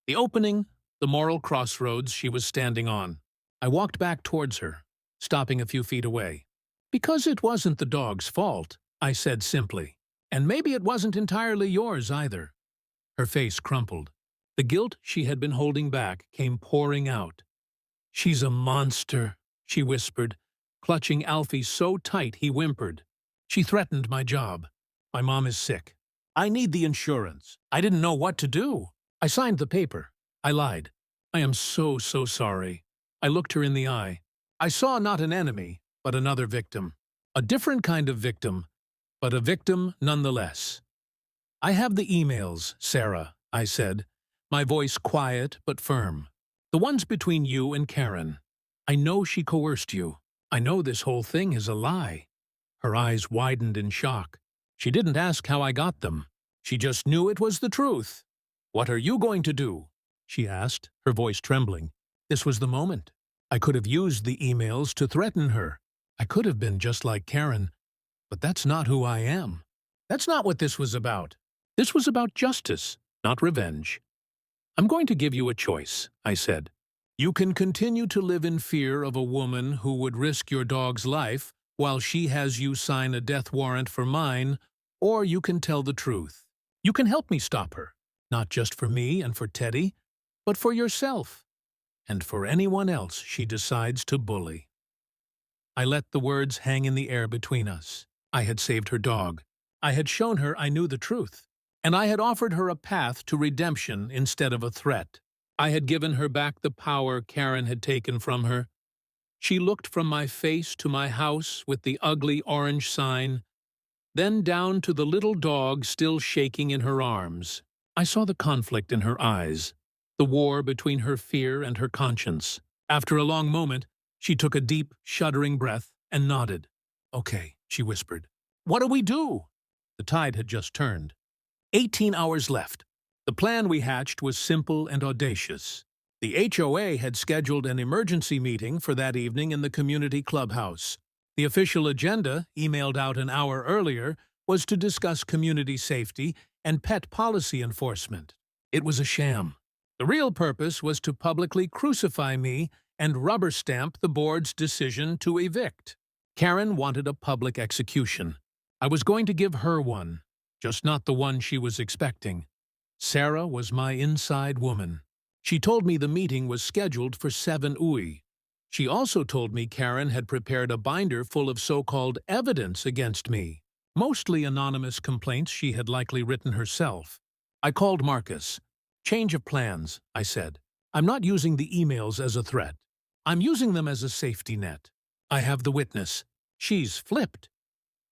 The opening, the moral crossroads she was standing on. I walked back towards her, stopping a few feet away. "Because it wasn't the dog's fault," I said simply. "And maybe it wasn't entirely yours either." Her face crumpled. The guilt she had been holding back came pouring out. "She's a monster," she whispered, clutching Alfie so tight he whimpered. "She threatened my job. My mom is sick. I need the insurance. I didn't know what to do. I signed the paper. I lied. I am so sorry." I looked her in the eye. I saw not an enemy, but another victim. A different kind of victim, but a victim nonetheless. "I have the emails, Sarah," I said, my voice quiet but firm. "The ones between you and Karen. I know she coerced you. I know this whole thing is a lie." Her eyes widened in shock. She didn't ask how I got them. She just knew it was the truth. "What are you going to do?" she asked, her voice trembling. This was the moment. I could have used the emails to threaten her. I could have been just like Karen. But that's not who I am. That's not what this was about. This was about justice, not revenge. "I'm going to give you a choice," I said. "You can continue to live in fear of a woman who would risk your dog's life while she has you sign a death warrant for mine, or you can tell the truth. You can help me stop her, not just for me and for Teddy, but for yourself, and for anyone else she decides to bully." I let the words hang in the air between us. I had saved her dog. I had shown her I knew the truth. And I had offered her a path to redemption instead of a threat. I had given her back the power Karen had taken from her. She looked from my face to my house with the ugly orange sign, then down to the little dog still shaking in her arms. I saw the conflict in her eyes, the war between her fear and her conscience. After a long moment, she took a deep, shuddering breath and nodded. "Okay," she whispered. "What do we do?" The tide had just turned. 18 hours left. The plan we hatched was simple and audacious. The HOA had scheduled an emergency meeting for that evening in the community clubhouse. The official agenda, emailed out an hour earlier, was to discuss community safety and pet policy enforcement. It was a sham. The real purpose was to publicly crucify me and rubber stamp the board's decision to evict. Karen wanted a public execution. I was going to give her one, just not the one she was expecting. Sarah was my inside woman. She told me the meeting was scheduled for 7 UI. She also told me Karen had prepared a binder full of so-called evidence against me, mostly anonymous complaints she had likely written herself. I called Marcus. "Change of plans," I said. "I'm not using the emails as a threat. I'm using them as a safety net. I have the witness. She's flipped."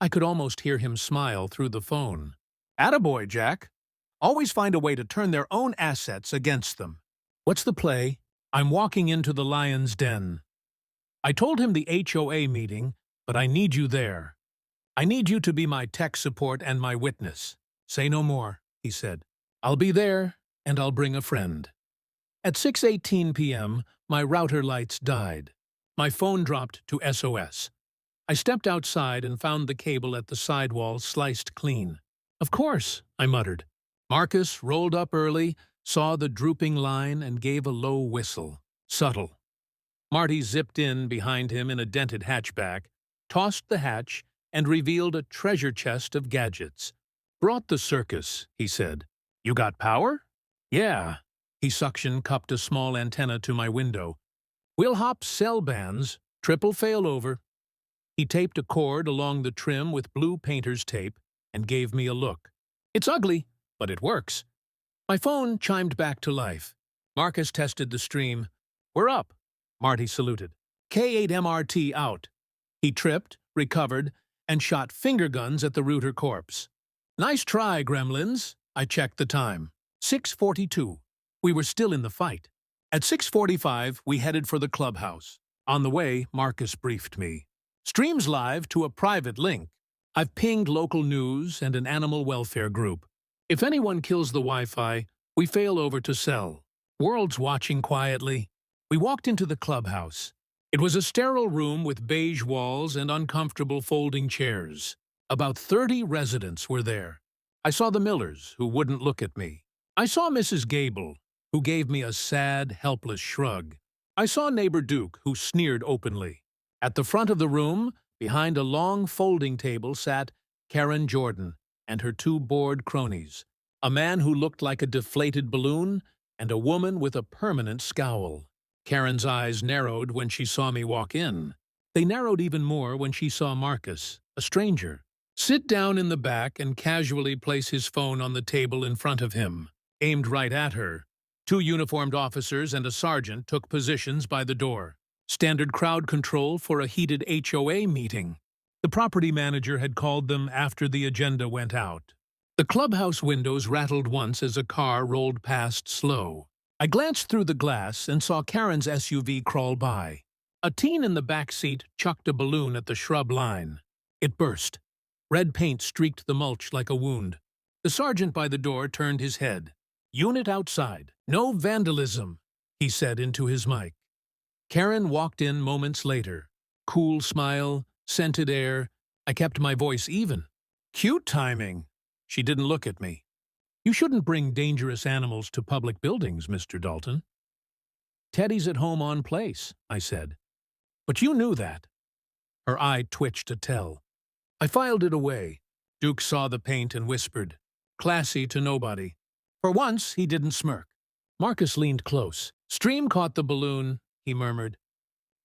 I could almost hear him smile through the phone. "Attaboy, Jack. Always find a way to turn their own assets against them." "What's the play?" "I'm walking into the lion's den." I told him the HOA meeting, but I need you there. I need you to be my tech support and my witness. "Say no more," he said. "I'll be there, and I'll bring a friend." At 6:18 p.m., my router lights died. My phone dropped to SOS. I stepped outside and found the cable at the sidewall sliced clean. "Of course," I muttered. Marcus rolled up early, saw the drooping line, and gave a low whistle. Subtle. Marty zipped in behind him in a dented hatchback, tossed the hatch, and revealed a treasure chest of gadgets. "Brought the circus," he said. "You got power?" "Yeah." He suction-cupped a small antenna to my window. "We'll hop cell bands, triple failover." He taped a cord along the trim with blue painter's tape and gave me a look. "It's ugly, but it works." My phone chimed back to life. Marcus tested the stream. "We're up." Marty saluted. "K8MRT out." He tripped, recovered, and shot finger guns at the Reuter corpse. "Nice try, gremlins." I checked the time. 6:42. We were still in the fight. At 6:45, we headed for the clubhouse. On the way, Marcus briefed me. "Streams live to a private link. I've pinged local news and an animal welfare group. If anyone kills the Wi-Fi, we fail over to cell. World's watching quietly." We walked into the clubhouse. It was a sterile room with beige walls and uncomfortable folding chairs. About 30 residents were there. I saw the Millers, who wouldn't look at me. I saw Mrs. Gable, who gave me a sad, helpless shrug. I saw neighbor Duke, who sneered openly. At the front of the room, behind a long folding table, sat Karen Jordan and her 2 bored cronies, a man who looked like a deflated balloon and a woman with a permanent scowl. Karen's eyes narrowed when she saw me walk in. They narrowed even more when she saw Marcus, a stranger, sit down in the back and casually place his phone on the table in front of him, aimed right at her. 2 uniformed officers and a sergeant took positions by the door. Standard crowd control for a heated HOA meeting. The property manager had called them after the agenda went out. The clubhouse windows rattled once as a car rolled past slow. I glanced through the glass and saw Karen's SUV crawl by. A teen in the back seat chucked a balloon at the shrub line. It burst. Red paint streaked the mulch like a wound. The sergeant by the door turned his head. "Unit outside. No vandalism," he said into his mic. Karen walked in moments later. Cool smile, scented air. I kept my voice even. "Cute timing." She didn't look at me. "You shouldn't bring dangerous animals to public buildings, Mr. Dalton." "Teddy's at home on place," I said. "But you knew that." Her eye twitched to tell. I filed it away. Duke saw the paint and whispered, "Classy to nobody." For once, he didn't smirk. Marcus leaned close. "Stream caught the balloon," he murmured.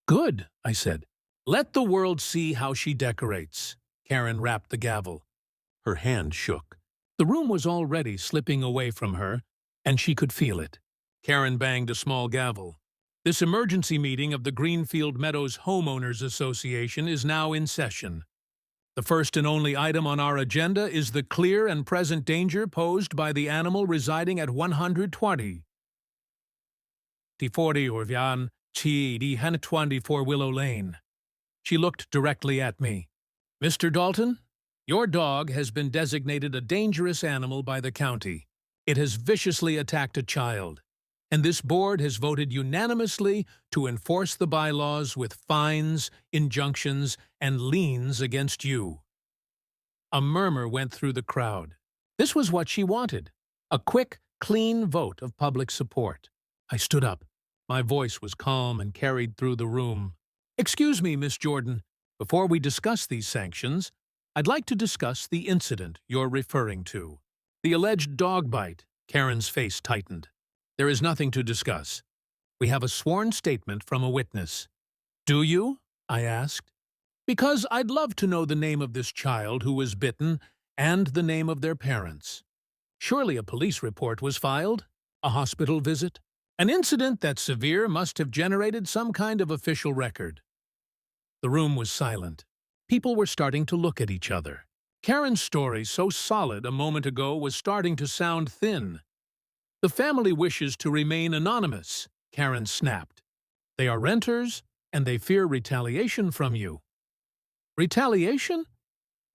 "Good," I said. "Let the world see how she decorates." Karen rapped the gavel. Her hand shook. The room was already slipping away from her, and she could feel it. Karen banged a small gavel. "This emergency meeting of the Greenfield Meadows Homeowners Association is now in session. The first and only item on our agenda is the clear and present danger posed by the animal residing at 120. 40 Orvian Chi di 124 Willow Lane." She looked directly at me. "Mr. Dalton, your dog has been designated a dangerous animal by the county. It has viciously attacked a child, and this board has voted unanimously to enforce the bylaws with fines, injunctions, and liens against you." A murmur went through the crowd. This was what she wanted, a quick, clean vote of public support. I stood up. My voice was calm and carried through the room. "Excuse me, Miss Jordan. Before we discuss these sanctions, I'd like to discuss the incident you're referring to. The alleged dog bite." Karen's face tightened. "There is nothing to discuss. We have a sworn statement from a witness." "Do you?" I asked. "Because I'd love to know the name of this child who was bitten and the name of their parents. Surely a police report was filed? A hospital visit? An incident that severe must have generated some kind of official record." The room was silent. People were starting to look at each other. Karen's story, so solid a moment ago, was starting to sound thin. "The family wishes to remain anonymous," Karen snapped. "They are renters, and they fear retaliation from you." "Retaliation?"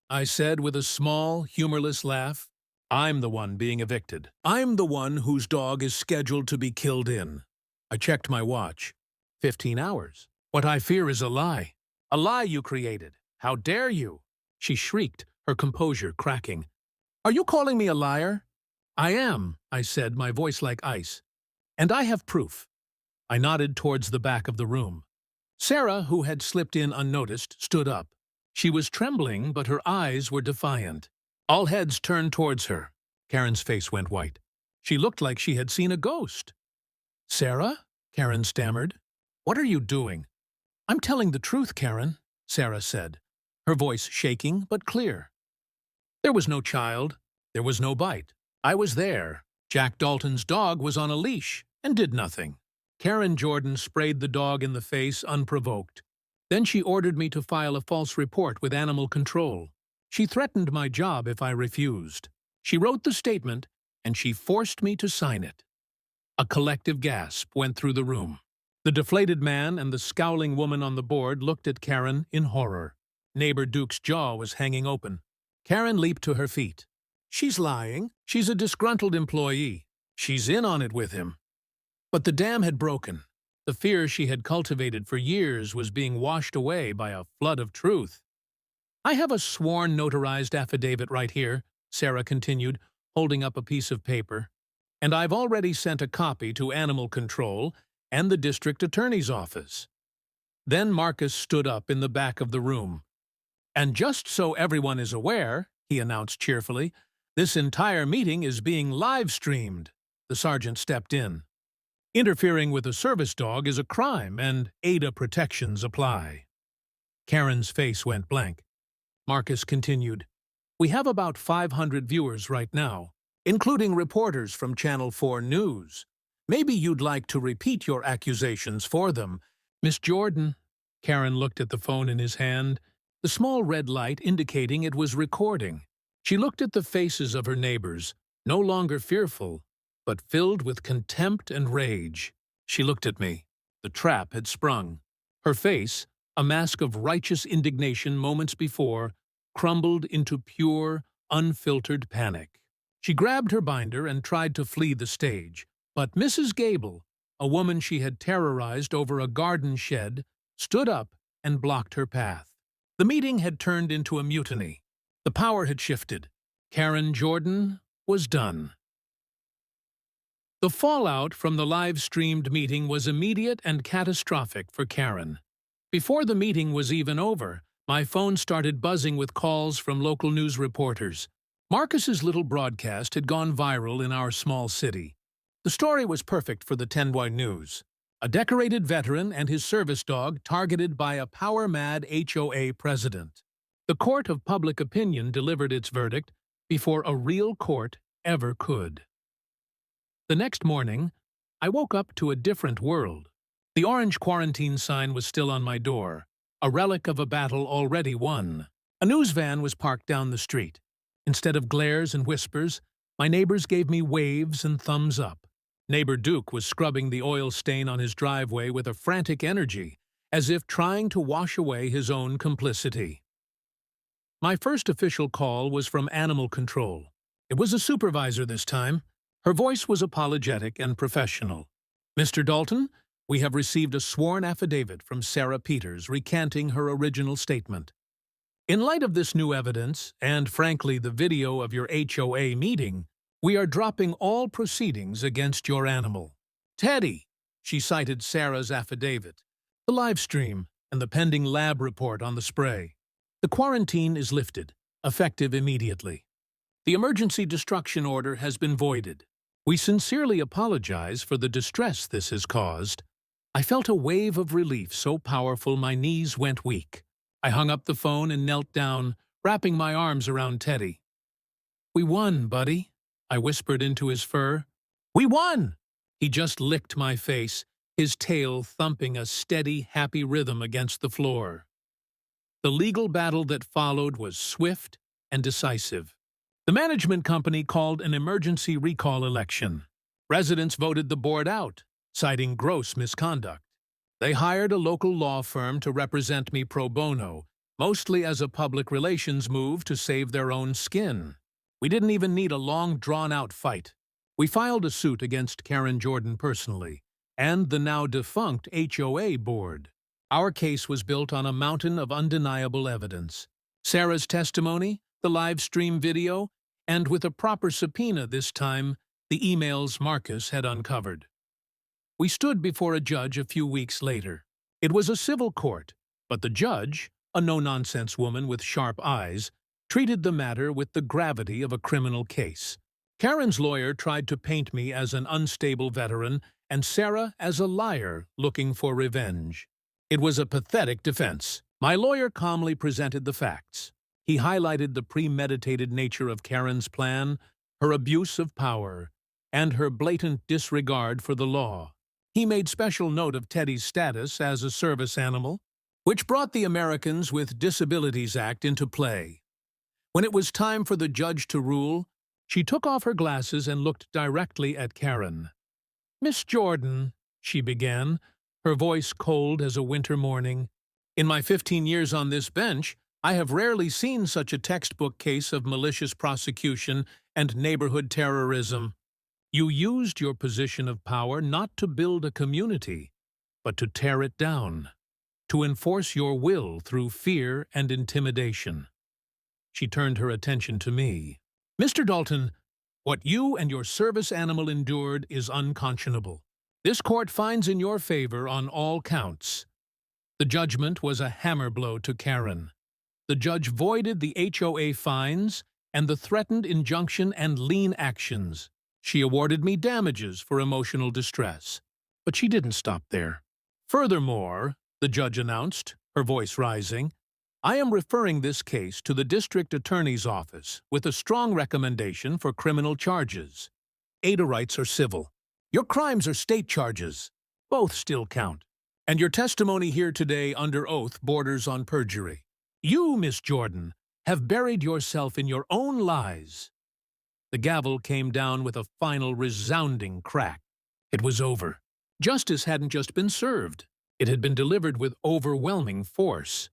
I said with a small, humorless laugh. "I'm the one being evicted. I'm the one whose dog is scheduled to be killed in." I checked my watch. 15 hours. "What I fear is a lie. A lie you created. How dare you?" She shrieked, her composure cracking. "Are you calling me a liar?" "I am," I said, my voice like ice. "And I have proof." I nodded towards the back of the room. Sarah, who had slipped in unnoticed, stood up. She was trembling, but her eyes were defiant. All heads turned towards her. Karen's face went white. She looked like she had seen a ghost. "Sarah?" Karen stammered. "What are you doing?" "I'm telling the truth, Karen," Sarah said, her voice shaking but clear. "There was no child. There was no bite. I was there. Jack Dalton's dog was on a leash and did nothing." Karen Jordan sprayed the dog in the face unprovoked. Then she ordered me to file a false report with animal control. She threatened my job if I refused. She wrote the statement, and she forced me to sign it. A collective gasp went through the room. The deflated man and the scowling woman on the board looked at Karen in horror. Neighbor Duke's jaw was hanging open. Karen leaped to her feet. She's lying. She's a disgruntled employee. She's in on it with him. But the dam had broken. The fear she had cultivated for years was being washed away by a flood of truth. I have a sworn notarized affidavit right here, Sarah continued, holding up a piece of paper. And I've already sent a copy to Animal Control and the district attorney's office. Then Marcus stood up in the back of the room. And just so everyone is aware, he announced cheerfully, this entire meeting is being live-streamed. The sergeant stepped in. Interfering with a service dog is a crime, and ADA protections apply. Karen's face went blank. Marcus continued, We have about 500 viewers right now, including reporters from Channel 4 News. Maybe you'd like to repeat your accusations for them. Miss Jordan, Karen looked at the phone in his hand, the small red light indicating it was recording. She looked at the faces of her neighbors, no longer fearful, but filled with contempt and rage. She looked at me. The trap had sprung. Her face, a mask of righteous indignation moments before, crumbled into pure, unfiltered panic. She grabbed her binder and tried to flee the stage, but Mrs. Gable, a woman she had terrorized over a garden shed, stood up and blocked her path. The meeting had turned into a mutiny. The power had shifted. Karen Jordan was done. The fallout from the live-streamed meeting was immediate and catastrophic for Karen. Before the meeting was even over, my phone started buzzing with calls from local news reporters. Marcus's little broadcast had gone viral in our small city. The story was perfect for the 10Y News. A decorated veteran and his service dog targeted by a power-mad HOA president. The court of public opinion delivered its verdict before a real court ever could. The next morning, I woke up to a different world. The orange quarantine sign was still on my door, a relic of a battle already won. A news van was parked down the street. Instead of glares and whispers, my neighbors gave me waves and thumbs up. Neighbor Duke was scrubbing the oil stain on his driveway with a frantic energy, as if trying to wash away his own complicity. My first official call was from Animal Control. It was a supervisor this time. Her voice was apologetic and professional. Mr. Dalton, we have received a sworn affidavit from Sarah Peters recanting her original statement. In light of this new evidence, and frankly the video of your HOA meeting, we are dropping all proceedings against your animal. Teddy, she cited Sarah's affidavit, the live stream, and the pending lab report on the spray. The quarantine is lifted, effective immediately. The emergency destruction order has been voided. We sincerely apologize for the distress this has caused. I felt a wave of relief so powerful my knees went weak. I hung up the phone and knelt down, wrapping my arms around Teddy. We won, buddy, I whispered into his fur. We won! He just licked my face, his tail thumping a steady, happy rhythm against the floor. The legal battle that followed was swift and decisive. The management company called an emergency recall election. Residents voted the board out, citing gross misconduct. They hired a local law firm to represent me pro bono, mostly as a public relations move to save their own skin. We didn't even need a long, drawn-out fight. We filed a suit against Karen Jordan personally, and the now-defunct HOA board. Our case was built on a mountain of undeniable evidence. Sarah's testimony, the live stream video, and with a proper subpoena this time, the emails Marcus had uncovered. We stood before a judge a few weeks later. It was a civil court, but the judge, a no-nonsense woman with sharp eyes, treated the matter with the gravity of a criminal case. Karen's lawyer tried to paint me as an unstable veteran and Sarah as a liar looking for revenge. It was a pathetic defense. My lawyer calmly presented the facts. He highlighted the premeditated nature of Karen's plan, her abuse of power, and her blatant disregard for the law. He made special note of Teddy's status as a service animal. which brought the Americans with Disabilities Act into play. When it was time for the judge to rule, she took off her glasses and looked directly at Karen. "Miss Jordan," she began, her voice cold as a winter morning, "in my 15 years on this bench, I have rarely seen such a textbook case of malicious prosecution and neighborhood terrorism. You used your position of power not to build a community, but to tear it down, to enforce your will through fear and intimidation." She turned her attention to me. "Mr. Dalton, what you and your service animal endured is unconscionable. This court finds in your favor on all counts." The judgment was a hammer blow to Karen. The judge voided the HOA fines and the threatened injunction and lien actions. She awarded me damages for emotional distress. But she didn't stop there. "Furthermore," the judge announced, her voice rising, "I am referring this case to the district attorney's office with a strong recommendation for criminal charges. Ada rights are civil. Your crimes are state charges. Both still count. And your testimony here today under oath borders on perjury. You, Miss Jordan, have buried yourself in your own lies." The gavel came down with a final resounding crack. It was over. Justice hadn't just been served. It had been delivered with overwhelming force.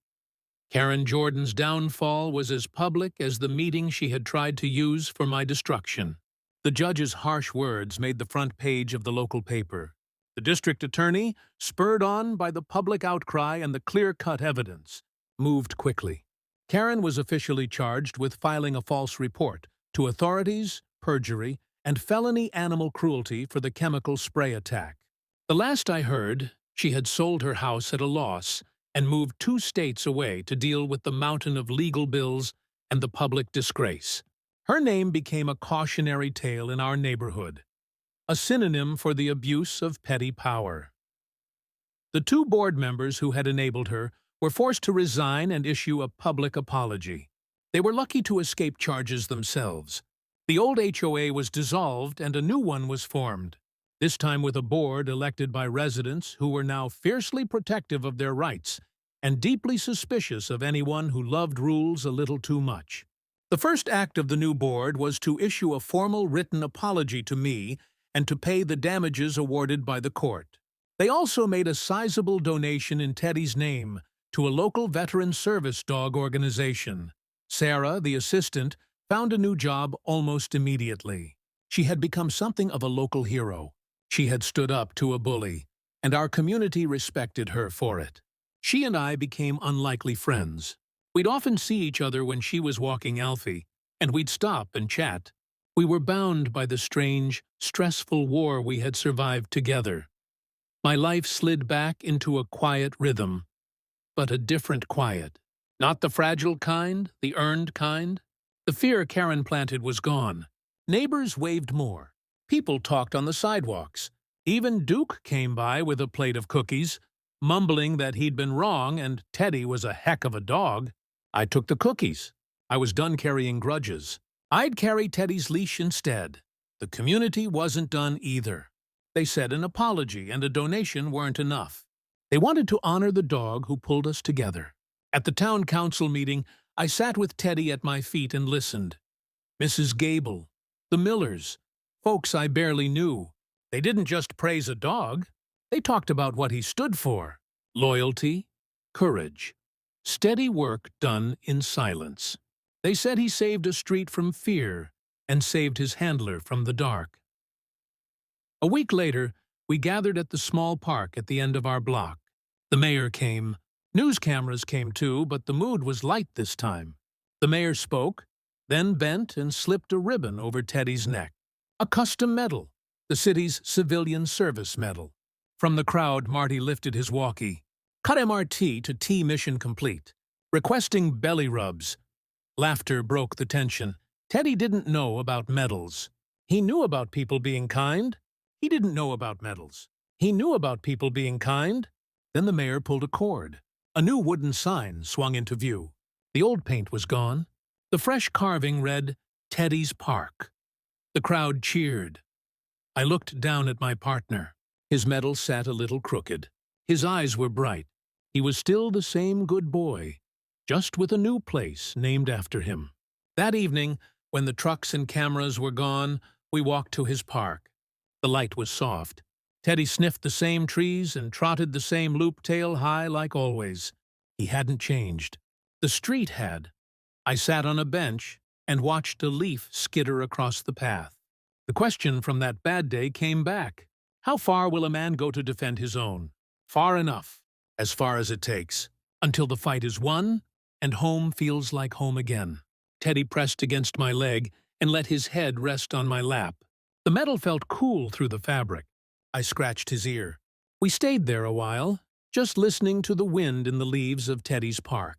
Karen Jordan's downfall was as public as the meeting she had tried to use for my destruction. The judge's harsh words made the front page of the local paper. The district attorney, spurred on by the public outcry and the clear-cut evidence, moved quickly. Karen was officially charged with filing a false report to authorities, perjury, and felony animal cruelty for the chemical spray attack. The last I heard, she had sold her house at a loss and moved 2 states away to deal with the mountain of legal bills and the public disgrace. Her name became a cautionary tale in our neighborhood, a synonym for the abuse of petty power. The 2 board members who had enabled her were forced to resign and issue a public apology. They were lucky to escape charges themselves. The old HOA was dissolved and a new one was formed, this time with a board elected by residents who were now fiercely protective of their rights and deeply suspicious of anyone who loved rules a little too much. The first act of the new board was to issue a formal written apology to me and to pay the damages awarded by the court. They also made a sizable donation in Teddy's name to a local veteran service dog organization. Sarah, the assistant, found a new job almost immediately. She had become something of a local hero. She had stood up to a bully, and our community respected her for it. She and I became unlikely friends. We'd often see each other when she was walking Alfie, and we'd stop and chat. We were bound by the strange, stressful war we had survived together. My life slid back into a quiet rhythm, but a different quiet. Not the fragile kind, the earned kind. The fear Karen planted was gone. Neighbors waved more. People talked on the sidewalks. Even Duke came by with a plate of cookies, mumbling that he'd been wrong and Teddy was a heck of a dog. I took the cookies. I was done carrying grudges. I'd carry Teddy's leash instead. The community wasn't done either. They said an apology and a donation weren't enough. They wanted to honor the dog who pulled us together. At the town council meeting, I sat with Teddy at my feet and listened. Mrs. Gable, the Millers, folks I barely knew. They didn't just praise a dog. They talked about what he stood for. Loyalty, courage, steady work done in silence. They said he saved a street from fear and saved his handler from the dark. A week later, we gathered at the small park at the end of our block. The mayor came. News cameras came too, but the mood was light this time. The mayor spoke, then bent and slipped a ribbon over Teddy's neck. A custom medal, the city's civilian service medal. From the crowd, Marty lifted his walkie. Cut MRT to T mission complete. Requesting belly rubs. Laughter broke the tension. Teddy didn't know about medals. He knew about people being kind. He didn't know about medals. He knew about people being kind. Then the mayor pulled a cord. A new wooden sign swung into view. The old paint was gone. The fresh carving read, Teddy's Park. The crowd cheered. I looked down at my partner. His medal sat a little crooked. His eyes were bright. He was still the same good boy, just with a new place named after him. That evening, when the trucks and cameras were gone, we walked to his park. The light was soft. Teddy sniffed the same trees and trotted the same loop tail high like always. He hadn't changed. The street had. I sat on a bench and watched a leaf skitter across the path. The question from that bad day came back. How far will a man go to defend his own? Far enough, as far as it takes, until the fight is won and home feels like home again. Teddy pressed against my leg and let his head rest on my lap. The metal felt cool through the fabric. I scratched his ear. We stayed there a while, just listening to the wind in the leaves of Teddy's park.